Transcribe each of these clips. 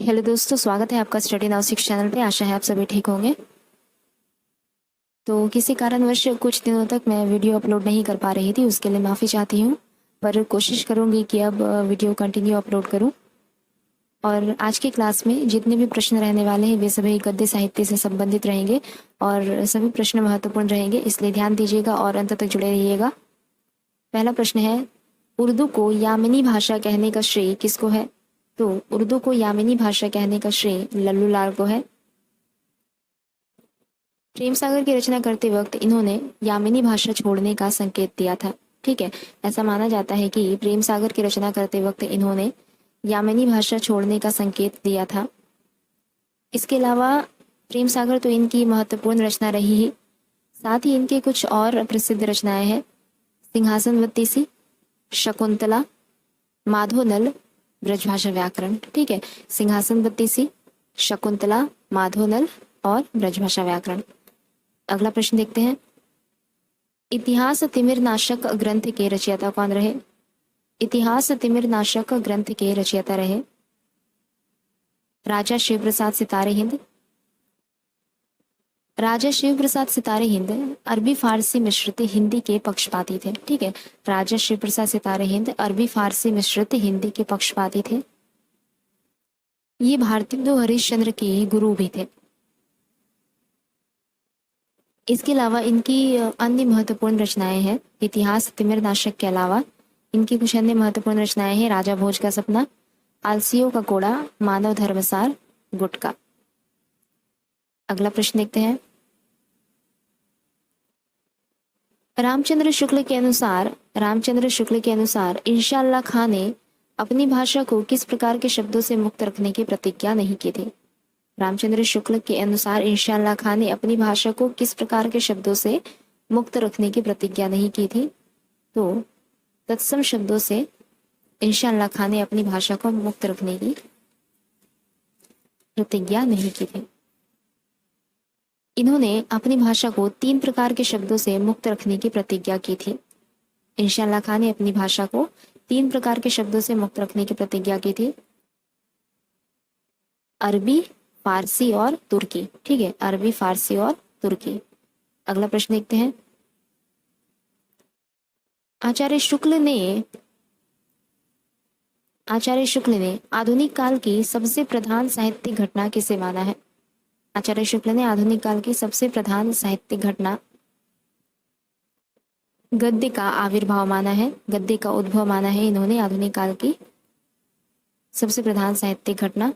Hello दोस्तों, स्वागत है आपका स्टडी नाउ 6 चैनल पे। आशा है आप सभी ठीक होंगे। तो किसी कारणवश कुछ दिनों तक मैं वीडियो अपलोड नहीं कर पा रही थी, उसके लिए माफ़ी चाहती हूँ, पर कोशिश करूँगी कि अब वीडियो कंटिन्यू अपलोड करूँ। और आज की क्लास में जितने भी प्रश्न रहने वाले हैं वे सभी गद्य साहित्य से संबंधित रहेंगे और सभी प्रश्न महत्वपूर्ण रहेंगे, इसलिए ध्यान दीजिएगा और अंत तक जुड़े रहिएगा। पहला प्रश्न है, उर्दू को यामिनी भाषा कहने का श्रेय किसको है? तो उर्दू को यामिनी भाषा कहने का श्रेय लल्लू लाल को है। प्रेम सागर की रचना करते वक्त इन्होंने यामिनी भाषा छोड़ने का संकेत दिया था। ठीक है, ऐसा माना जाता है कि प्रेम सागर की रचना करते वक्त इन्होंने यामिनी भाषा छोड़ने का संकेत दिया था। इसके अलावा प्रेम सागर तो इनकी महत्वपूर्ण रचना रही ही, साथ ही इनके कुछ और प्रसिद्ध रचनाएं हैं। सिंहासन बत्तीसी, शकुंतला, माधोनल, ब्रजभाषा व्याकरण। ठीक है, सिंहासन बत्तीसी, शकुंतला, माधोनल और ब्रजभाषा व्याकरण। अगला प्रश्न देखते हैं, इतिहास तिमिर नाशक ग्रंथ के रचयिता कौन रहे? इतिहास तिमिर नाशक ग्रंथ के रचयिता रहे राजा शिव प्रसाद सितारे हिंद। राजा शिव प्रसाद सितारे हिंद अरबी फारसी मिश्रित हिंदी के पक्षपाती थे। ठीक है, राजा शिव प्रसाद सितारे हिंद अरबी फारसी मिश्रित हिंदी के पक्षपाती थे। ये भारतेंदु हरिश्चंद्र के गुरु भी थे। इसके अलावा इनकी अन्य महत्वपूर्ण रचनाएं हैं। इतिहास तिमिर नाशक के अलावा इनकी कुछ अन्य महत्वपूर्ण रचनाएं हैं। राजा भोज का सपना, आलसियों का कोड़ा, मानव धर्मसार, गुटका। अगला प्रश्न देखते हैं, रामचंद्र शुक्ल के अनुसार इंशाअल्लाह खां ने अपनी भाषा को किस प्रकार के शब्दों से मुक्त रखने की प्रतिज्ञा नहीं की थी? रामचंद्र शुक्ल के अनुसार इंशाअल्लाह खां ने अपनी भाषा को किस प्रकार के शब्दों से मुक्त रखने की प्रतिज्ञा नहीं की थी? तो तत्सम शब्दों से इंशाअल्लाह खां ने अपनी भाषा को मुक्त रखने की प्रतिज्ञा नहीं की थी। इन्होंने अपनी भाषा को 3 प्रकार के शब्दों से मुक्त रखने की प्रतिज्ञा की थी। इंशाअल्लाह खां ने अपनी भाषा को 3 प्रकार के शब्दों से मुक्त रखने की प्रतिज्ञा की थी। अरबी, फारसी और तुर्की। ठीक है, अरबी, फारसी और तुर्की। अगला प्रश्न देखते हैं, आचार्य शुक्ल ने आधुनिक काल की सबसे प्रधान साहित्यिक घटना किसे माना है? आचार्य शुक्ल ने आधुनिक काल की सबसे प्रधान साहित्यिक घटना गद्य का आविर्भाव माना है, गद्य का उद्भव माना है इन्होंने आधुनिक काल की सबसे प्रधान साहित्यिक घटना।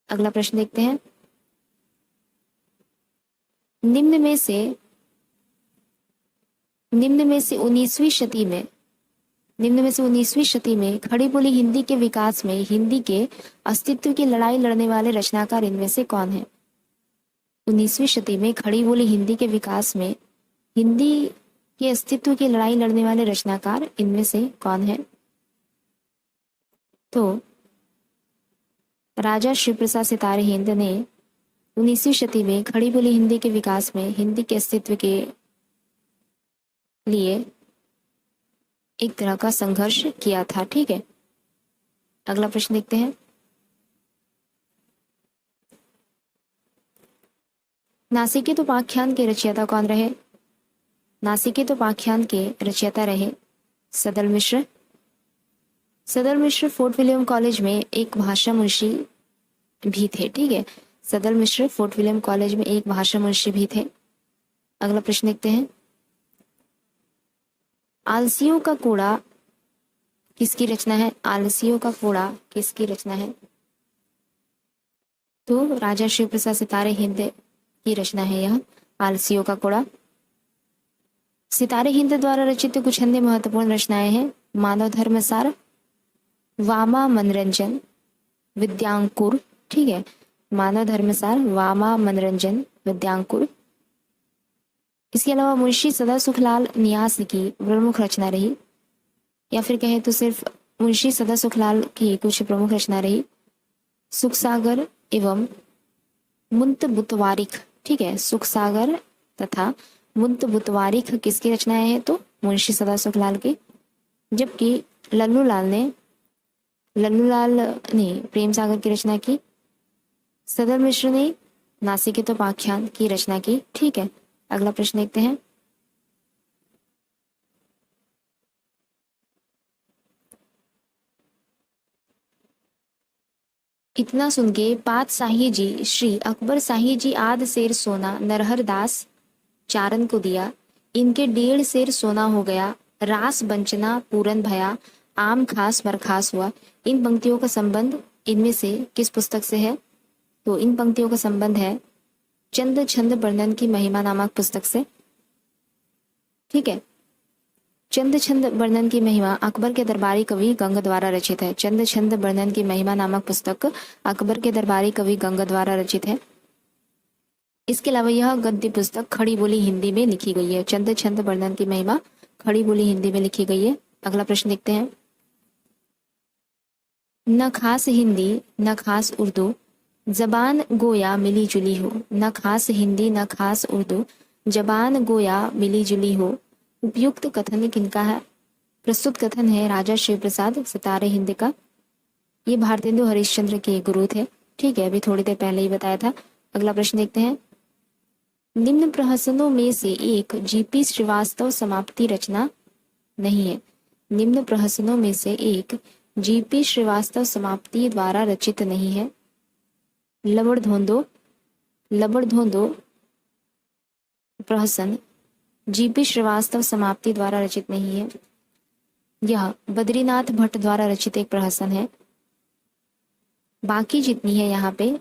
अगला प्रश्न देखते हैं, निम्न में से 19वीं शती में खड़ी बोली हिंदी के विकास में हिंदी के अस्तित्व की लड़ाई लड़ने वाले रचनाकार इनमें से कौन है? 19वीं शती में खड़ी बोली हिंदी के विकास में हिंदी के अस्तित्व की लड़ाई लड़ने वाले रचनाकार इनमें से कौन है? तो राजा शिव प्रसाद सितारे हिंद ने 19वीं शती में खड़ी बोली हिंदी के विकास में हिंदी के अस्तित्व के लिए एक तरह का संघर्ष किया था। ठीक है, अगला प्रश्न देखते हैं, नासिकेत उपाख्यान के रचयिता कौन रहे? नासिकेत उपाख्यान के रचयिता रहे सदल मिश्र। सदल मिश्र फोर्ट विलियम कॉलेज में एक भाषा मुंशी भी थे। ठीक है, सदल मिश्र फोर्ट विलियम कॉलेज में एक भाषा मुंशी भी थे। अगला प्रश्न देखते हैं, आलसियों का कूड़ा किसकी रचना है? आलसियों का कूड़ा किसकी रचना है? तो राजा शिव प्रसाद सितारे हिंद की रचना है यह आलसियों का कूड़ा। सितारे हिंद द्वारा रचित कुछ अन्य महत्वपूर्ण रचनाएं हैं, मानव धर्मसार, वामा मनोरंजन, विद्यांकुर। ठीक है, मानव धर्मसार, वामा मनोरंजन, विद्यांकुर। इसके अलावा मुंशी सदा सुखलाल नियास की प्रमुख रचना रही, या फिर कहें तो सिर्फ मुंशी सदा सुखलाल की कुछ प्रमुख रचना रही, सुखसागर एवं मुंतबुतवारिख। ठीक है, सुखसागर तथा मुंतबुतवारिख किसकी रचनाएं हैं? तो मुंशी सदा सुखलाल की। जबकि लल्लू लाल ने लल्लूलाल ने प्रेम सागर की रचना की, सदर मिश्र ने नासिकेतोपाख्यान की रचना की। ठीक है, अगला प्रश्न देखते हैं। इतना सुन के पात शाही जी श्री अकबर शाही जी आध सेर सोना नरहर दास चारण को दिया, इनके 1.5 सेर सोना हो गया, रास बंचना पूरन भया, आम खास बरखास हुआ। इन पंक्तियों का संबंध इनमें से किस पुस्तक से है? तो इन पंक्तियों का संबंध है चंद छंद वर्णन की महिमा नामक पुस्तक से। ठीक है, चंद छंद वर्णन की महिमा अकबर के दरबारी कवि गंग द्वारा रचित है। चंद छंद वर्णन की महिमा नामक पुस्तक अकबर के दरबारी कवि गंग द्वारा रचित है। इसके अलावा यह गद्य पुस्तक खड़ी बोली हिंदी में लिखी गई है। चंद छंद वर्णन की महिमा खड़ी बोली हिंदी में लिखी गई है। अगला प्रश्न देखते हैं। न खास हिंदी न खास उर्दू, जबान गोया मिली जुली हो। न खास हिंदी न खास उर्दू, जबान गोया मिली जुली हो। उपयुक्त कथन किनका है? प्रस्तुत कथन है राजा शिव प्रसाद सितारे हिंद का। ये भारतेंदु हरिश्चंद्र के गुरु थे। ठीक है, अभी थोड़ी देर पहले ही बताया था। अगला प्रश्न देखते हैं। निम्न प्रहसनों में से एक जीपी श्रीवास्तव समाप्ति रचना नहीं है। निम्न प्रहसनों में से एक जीपी श्रीवास्तव समाप्ति द्वारा रचित नहीं है। लबड़ धोंदो प्रहसन जीपी श्रीवास्तव समाप्ति द्वारा रचित नहीं है। यह बद्रीनाथ भट्ट द्वारा रचित एक प्रहसन है। बाकी जितनी है यहाँ पे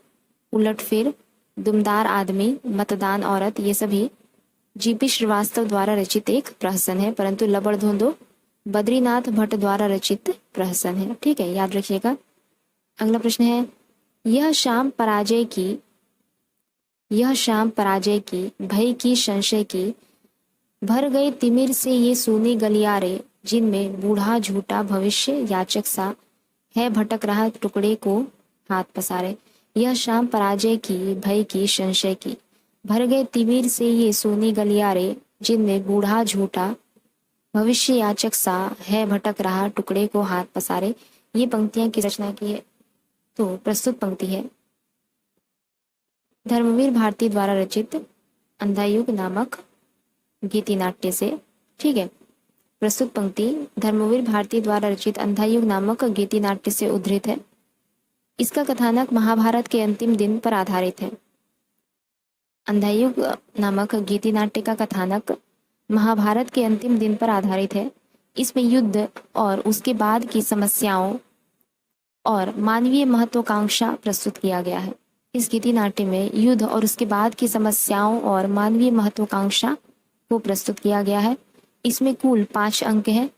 उलटफेर, दुमदार आदमी, मतदान औरत, ये सभी जीपी श्रीवास्तव द्वारा रचित एक प्रहसन है, परंतु लबड़ धोंदो बद्रीनाथ भट्ट द्वारा रचित प्रहसन है। ठीक है, याद रखिएगा। अगला प्रश्न है। यह शाम पराजय की भय की संशय की, भर गए तिमिर से ये सूनी गलियारे, जिनमें बूढ़ा झूठा भविष्य याचक सा है भटक रहा टुकड़े को हाथ पसारे। यह शाम पराजय की भय की संशय की, भर गए तिमिर से ये सूनी गलियारे, जिनमें बूढ़ा झूठा भविष्य याचक सा है भटक रहा टुकड़े को हाथ पसारे। ये पंक्तियां की रचना की है? तो प्रस्तुत पंक्ति है धर्मवीर भारती द्वारा रचित अंधायुग नामक गीति नाट्य से। ठीक है, प्रस्तुत पंक्ति धर्मवीर भारती द्वारा रचित अंधायुग नामक गीति नाट्य से उद्धृत है। इसका कथानक महाभारत के अंतिम दिन पर आधारित है। अंधायुग नामक गीति नाट्य का कथानक महाभारत के अंतिम दिन पर आधारित है। इसमें युद्ध और उसके बाद की समस्याओं और मानवीय महत्वाकांक्षा प्रस्तुत किया गया है। इस गीति नाट्य में युद्ध और उसके बाद की समस्याओं और मानवीय महत्वाकांक्षा को प्रस्तुत किया गया है। इसमें कुल 5 अंक हैं।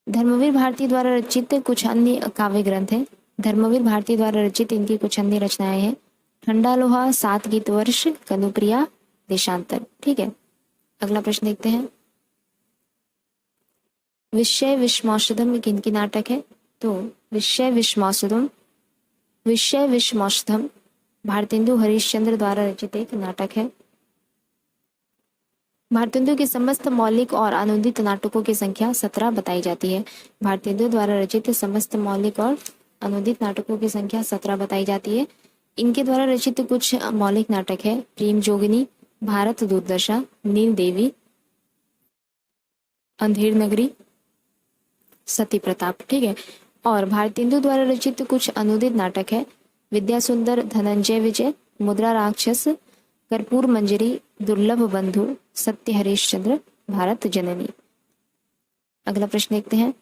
धर्मवीर भारती द्वारा रचित कुछ अन्य काव्य ग्रंथ हैं। धर्मवीर भारती द्वारा रचित इनकी कुछ अन्य रचनाएं हैं। ठंडा लोहा, 7 गीत वर्ष, कनुप्रिया, देशांतर। ठीक है, अगला प्रश्न देखते हैं। विषय विश्वौषधम किनकी नाटक है? तो विषय विश्वौषधम भारतेंदु हरिश्चंद्र द्वारा रचित एक नाटक है। भारतेंदु के समस्त मौलिक और अनुदित नाटकों की संख्या 17 बताई जाती है। भारतेंदु द्वारा रचित समस्त मौलिक और अनुदित नाटकों की संख्या 17 बताई जाती है। इनके द्वारा रचित कुछ मौलिक नाटक है प्रेम जोगिनी, भारत दुर्दशा, नील देवी, अंधेर नगरी, सती प्रताप। ठीक है, और भारतेंदु द्वारा रचित कुछ अनुदित नाटक है विद्या सुंदर, धनंजय विजय, मुद्रा राक्षस, कर्पूर मंजरी, दुर्लभ बंधु, सत्य हरिश्चंद्र, भारत जननी। अगला प्रश्न देखते हैं।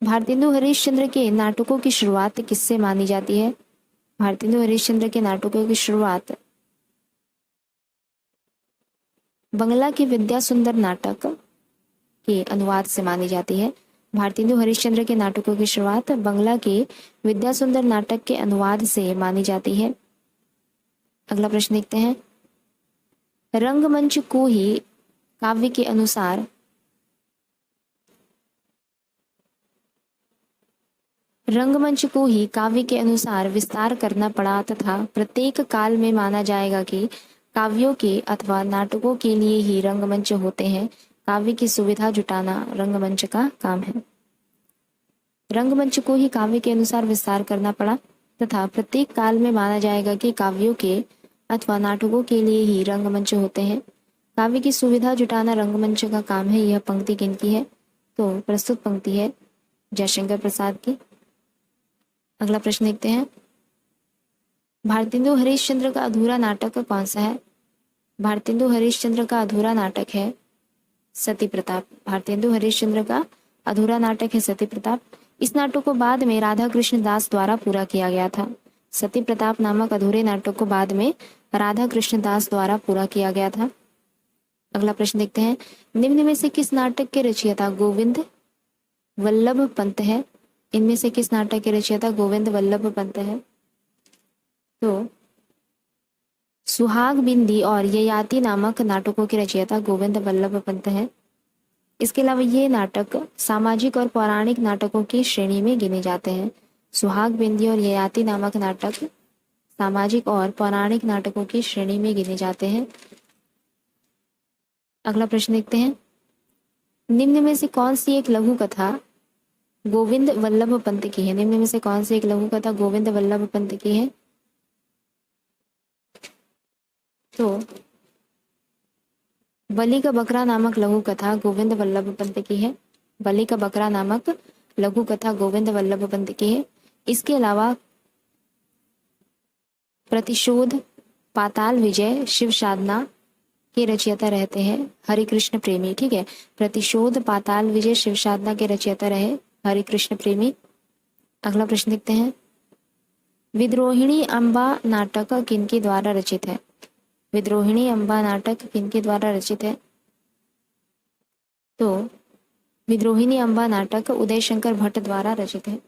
भारतेंदु हरिश्चंद्र के नाटकों की शुरुआत किससे मानी जाती है? भारतेंदु हरिश्चंद्र के नाटकों की शुरुआत बंगला के विद्या सुंदर नाटक के अनुवाद से मानी जाती है। भारतेंदु हरिश्चंद्र के नाटकों की शुरुआत बंगला के विद्या सुंदर नाटक के अनुवाद से मानी जाती है। अगला प्रश्न देखते हैं। रंगमंच को ही काव्य के अनुसार विस्तार करना पड़ा तथा प्रत्येक काल में माना जाएगा कि काव्यों के अथवा नाटकों के लिए ही रंगमंच होते हैं। काव्य की सुविधा जुटाना रंगमंच का काम है। रंगमंच को ही काव्य के अनुसार विस्तार करना पड़ा तथा प्रत्येक काल में माना जाएगा कि काव्यों के अथवा नाटकों के लिए ही रंगमंच होते हैं। काव्य की सुविधा जुटाना रंगमंच का काम है। यह पंक्ति किनकी है? तो प्रस्तुत पंक्ति है जयशंकर प्रसाद की। अगला प्रश्न देखते हैं, भारतेंदु हरिश्चंद्र का अधूरा नाटक कौन सा है? भारतेंदु हरिश्चंद्र का अधूरा नाटक है सती प्रताप। भारतेंदु हरिश्चंद्र का अधूरा नाटक है सती प्रताप। इस नाटक को बाद में राधा कृष्ण दास द्वारा पूरा किया गया था। सती प्रताप नामक अधूरे नाटक को बाद में राधा कृष्ण दास द्वारा पूरा किया गया था। अगला प्रश्न देखते हैं, निम्न में से किस नाटक के रचयिता गोविंद वल्लभ पंत है? इनमें से किस नाटक के रचयिता गोविंद वल्लभ पंत है? तो सुहाग बिंदी और ययाति नामक नाटकों के रचयिता गोविंद वल्लभ पंत है। इसके अलावा ये नाटक सामाजिक और पौराणिक नाटकों की श्रेणी में गिने जाते हैं। सुहाग बिंदी और ययाति नामक नाटक सामाजिक और पौराणिक नाटकों की श्रेणी में गिने जाते हैं। अगला प्रश्न देखते हैं, निम्न में से कौन सी एक लघु कथा गोविंद वल्लभ पंत की है? निम्न में से कौन सी एक लघु कथा गोविंद वल्लभ पंत की है? तो बलि का बकरा नामक लघु कथा गोविंद वल्लभ पंत की है। बलि का बकरा नामक लघु कथा गोविंद वल्लभ पंत की है। इसके अलावा प्रतिशोध, पाताल विजय, शिव साधना के रचयिता रहते हैं हरिकृष्ण प्रेमी। ठीक है, प्रतिशोध, पाताल विजय, शिव साधना के रचयिता रहे हरिकृष्ण प्रेमी। अगला प्रश्न देखते हैं, विद्रोहिणी अम्बा नाटक किनके द्वारा रचित है? विद्रोहिणी अम्बा नाटक किनके द्वारा रचित है? तो विद्रोहिणी अम्बा नाटक उदय शंकर भट्ट द्वारा रचित है।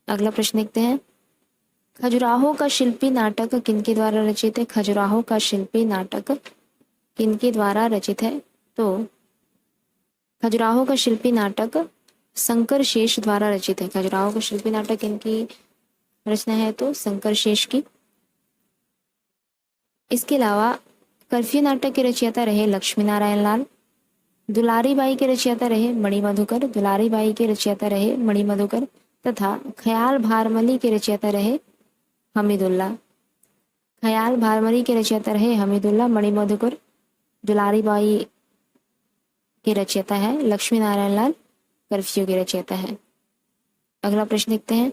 अगला प्रश्न देखते हैं, खजुराहो का शिल्पी नाटक किनके द्वारा रचित है? खजुराहो का शिल्पी नाटक किनके द्वारा रचित है? तो खजुराहो का शिल्पी नाटक शंकर शेष द्वारा रचित है। खजुराहो का शिल्पी नाटक किनकी रचना है? तो शंकर शेष की। इसके अलावा कर्फ्यू नाटक के रचयिता रहे लक्ष्मी नारायण लाल। दुलारी बाई के रचयिता रहे मणि मधुकर। दुलारी बाई के रचयिता रहे मणि मधुकर तथा ख्याल भारमली के रचयिता रहे हमीदुल्ला। ख्याल भारमली के रचयिता रहे हमीदुल्ला। मणि मधुकर दुलारी बाई के रचयिता है। लक्ष्मी नारायण लाल कर्फ्यू के रचयिता है। अगला प्रश्न देखते हैं,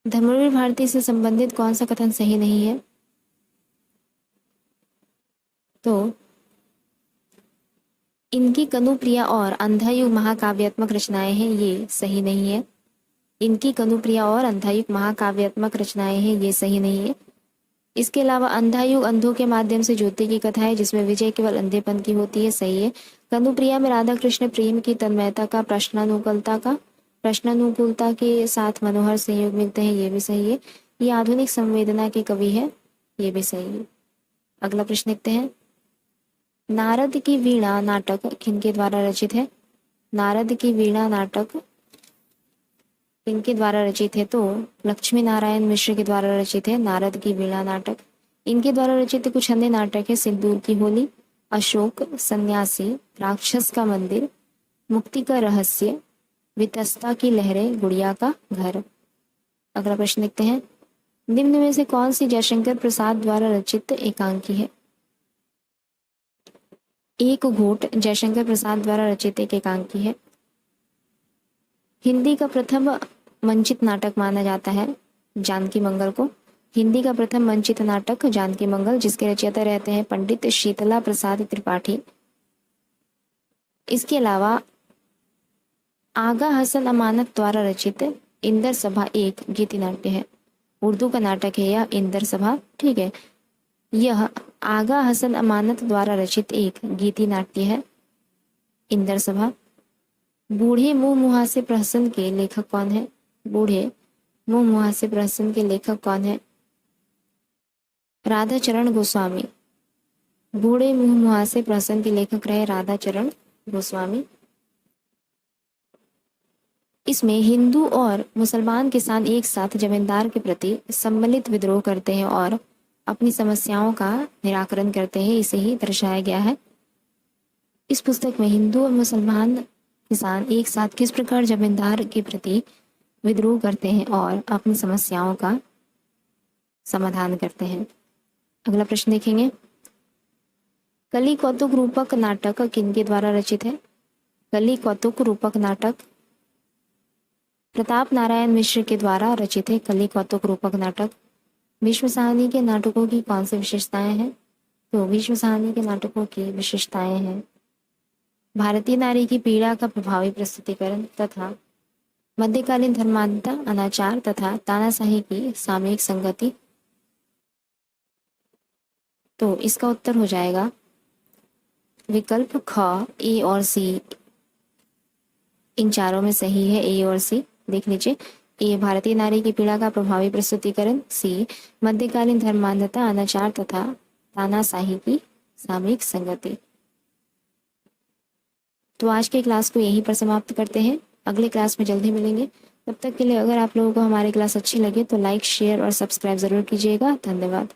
धर्मवीर भारती से संबंधित कौन सा कथन सही नहीं है? तो इनकी कनुप्रिया और अंधायुग महाकाव्यात्मक रचनाएं हैं, ये सही नहीं है। इनकी कनुप्रिया और अंधायुग महाकाव्यात्मक रचनाएं हैं, ये सही नहीं है। इसके अलावा अंधायुग अंधों के माध्यम से ज्योति की कथा है जिसमें विजय केवल अंधेपन की होती है, सही है। कनुप्रिया में राधा कृष्ण प्रेम की तन्मयता का प्रश्नानुकूलता के साथ मनोहर संयोग मिलते हैं, ये भी सही है। ये आधुनिक संवेदना के कवि है, ये भी सही है। अगला प्रश्न देखते हैं, नारद की वीणा नाटक किनके द्वारा रचित है? नारद की वीणा नाटक किनके द्वारा रचित है? तो लक्ष्मी नारायण मिश्र के द्वारा रचित है नारद की वीणा नाटक। इनके द्वारा रचित कुछ अन्य नाटक है सिंदूर की होली, अशोक, सन्यासी, राक्षस का मंदिर, मुक्ति का रहस्य, वितस्ता की लहरें, गुड़िया का घर। अगला प्रश्न देखते हैं, निम्न में से कौन सी जयशंकर प्रसाद द्वारा रचित एकांकी है? एक घोट जयशंकर प्रसाद द्वारा रचित एक एकांकी है। हिंदी का प्रथम मंचित नाटक माना जाता है जानकी मंगल को। हिंदी का प्रथम मंचित नाटक जानकी मंगल, जिसके रचयिता रहते हैं पंडित शीतला प्रसाद त्रिपाठी। इसके अलावा आगा हसन अमानत द्वारा रचित इंदर सभा एक गीति नाट्य है। उर्दू का नाटक है यह इंदर सभा। ठीक है, यह आगा हसन अमानत द्वारा रचित एक गीति नाट्य है इंदर सभा। बूढ़े मुंह मुहासे प्रहसन के लेखक कौन है? बूढ़े मुंह मुहासे प्रहसन के लेखक कौन है? राधा चरण गोस्वामी। बूढ़े मुंह मुहासे प्रहसन के लेखक रहे राधा चरण गोस्वामी। इसमें हिंदू और मुसलमान किसान एक साथ जमींदार के प्रति सम्मिलित विद्रोह करते हैं और अपनी समस्याओं का निराकरण करते हैं, इसे ही दर्शाया गया है। इस पुस्तक में हिंदू और मुसलमान किसान एक साथ किस प्रकार जमींदार के प्रति विद्रोह करते हैं और अपनी समस्याओं का समाधान करते हैं। अगला प्रश्न देखेंगे, कली कौतुक रूपक नाटक किनके द्वारा रचित है? कली कौतुक रूपक नाटक प्रताप नारायण मिश्र के द्वारा रचित है। कली कौतुक रूपक नाटक। भीष्म साहनी के नाटकों की कौन सी विशेषताएं हैं? तो भीष्म साहनी के नाटकों की विशेषताएं हैं भारतीय नारी की पीड़ा का प्रभावी प्रस्तुतिकरण तथा मध्यकालीन धर्मांधता, अनाचार तथा तानाशाही की सामयिक संगति। तो इसका उत्तर हो जाएगा विकल्प ख, ए और सी इन चारों में सही है। ए और सी देख लीजिए। ए भारतीय नारी की पीड़ा का प्रभावी प्रस्तुतिकरण, सी मध्यकालीन धर्मांधता, अनाचार तथा तानाशाही की सामयिक संगति। तो आज के क्लास को यहीं पर समाप्त करते हैं। अगले क्लास में जल्दी मिलेंगे। तब तक के लिए अगर आप लोगों को हमारी क्लास अच्छी लगे तो लाइक, शेयर और सब्सक्राइब जरूर कीजिएगा। धन्यवाद।